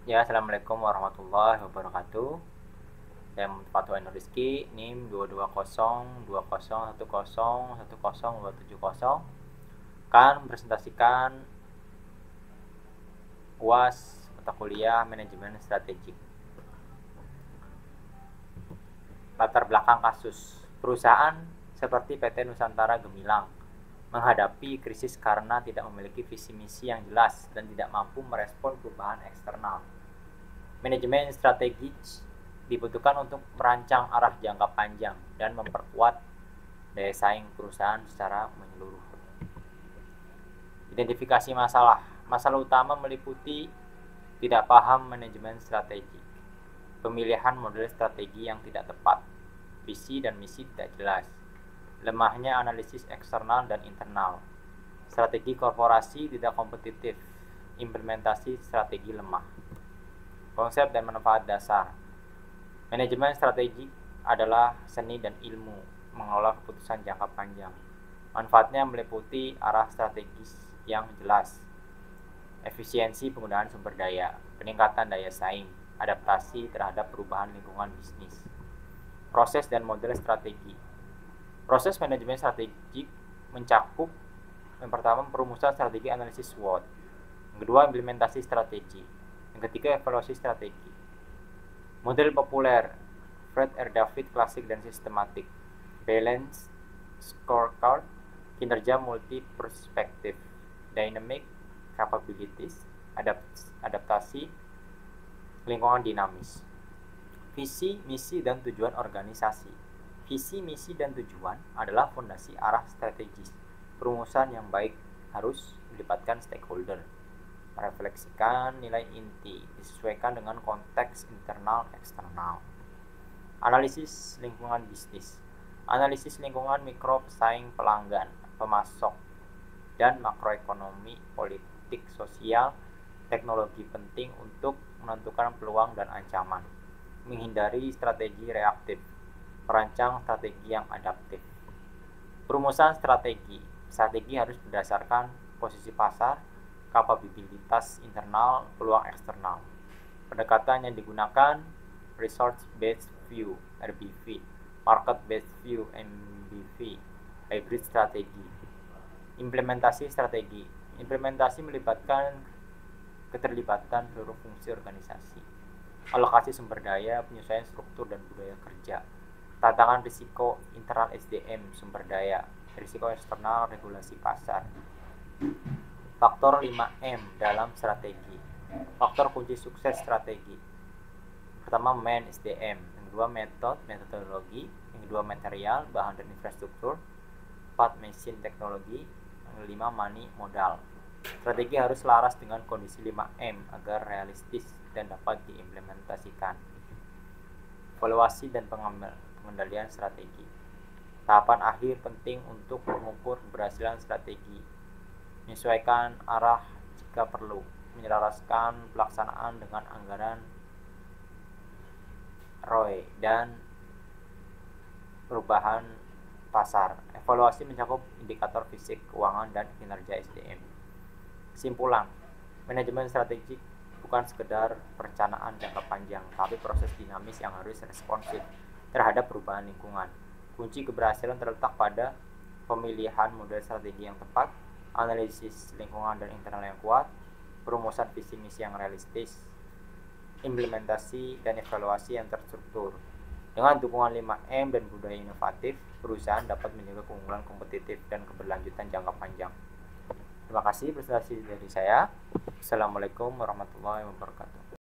Ya, assalamualaikum warahmatullahi wabarakatuh. Saya Fatwa Rizky, NIM 22020101070 akan presentasikan UAS mata kuliah Manajemen Strategik. Latar belakang kasus: perusahaan seperti PT Nusantara Gemilang menghadapi krisis karena tidak memiliki visi misi yang jelas dan tidak mampu merespon perubahan eksternal. Manajemen strategis dibutuhkan untuk merancang arah jangka panjang dan memperkuat daya saing perusahaan secara menyeluruh. Identifikasi masalah. Masalah utama meliputi tidak paham manajemen strategi, pemilihan model strategi yang tidak tepat, visi dan misi tidak jelas, lemahnya analisis eksternal dan internal, strategi korporasi tidak kompetitif, implementasi strategi lemah. Konsep dan manfaat dasar. Manajemen strategi adalah seni dan ilmu mengelola keputusan jangka panjang. Manfaatnya meliputi arah strategis yang jelas, efisiensi penggunaan sumber daya, peningkatan daya saing, adaptasi terhadap perubahan lingkungan bisnis. Proses dan model strategi. Proses manajemen strategik mencakup yang pertama perumusan strategi analisis SWOT, yang kedua implementasi strategi, yang ketiga evaluasi strategi. Model populer: Fred R. David, klasik dan sistematik, balance scorecard, kinerja multi perspektif, dynamic capabilities, adaptasi, lingkungan dinamis. Visi, misi, dan tujuan organisasi. Visi, misi, dan tujuan adalah fondasi arah strategis. Perumusan yang baik harus melibatkan stakeholder, merefleksikan nilai inti, disesuaikan dengan konteks internal eksternal. Analisis lingkungan bisnis. Analisis lingkungan mikro, pesaing, pelanggan, pemasok, dan makroekonomi, politik, sosial, teknologi penting untuk menentukan peluang dan ancaman. Menghindari strategi reaktif, merancang strategi yang adaptif. Perumusan strategi. Strategi harus berdasarkan posisi pasar, kapabilitas internal, peluang eksternal. Pendekatan yang digunakan: Resource Based View (RBV), Market Based View (MBV), Hybrid Strategi. Implementasi strategi. Implementasi melibatkan keterlibatan seluruh fungsi organisasi, alokasi sumber daya, penyesuaian struktur dan budaya kerja, tantangan risiko internal SDM sumber daya, risiko eksternal regulasi pasar. Faktor 5M dalam strategi. Faktor kunci sukses strategi. Pertama, man SDM, yang kedua metodologi, yang kedua material, bahan dan infrastruktur, 4 mesin teknologi, yang kelima money modal. Strategi harus selaras dengan kondisi 5M agar realistis dan dapat diimplementasikan. Evaluasi dan pengendalian strategi. Tahapan akhir penting untuk mengukur keberhasilan strategi. Menyesuaikan arah jika perlu, menyelaraskan pelaksanaan dengan anggaran ROI dan perubahan pasar. Evaluasi mencakup indikator fisik, keuangan, dan kinerja SDM. Kesimpulan: manajemen strategik bukan sekedar perencanaan jangka panjang, tapi proses dinamis yang harus responsif terhadap perubahan lingkungan. Kunci keberhasilan terletak pada pemilihan model strategi yang tepat, analisis lingkungan dan internal yang kuat, perumusan visi misi yang realistis, implementasi dan evaluasi yang terstruktur. Dengan dukungan 5M dan budaya inovatif, perusahaan dapat menjaga keunggulan kompetitif dan keberlanjutan jangka panjang. Terima kasih presentasi dari saya. Assalamualaikum warahmatullahi wabarakatuh.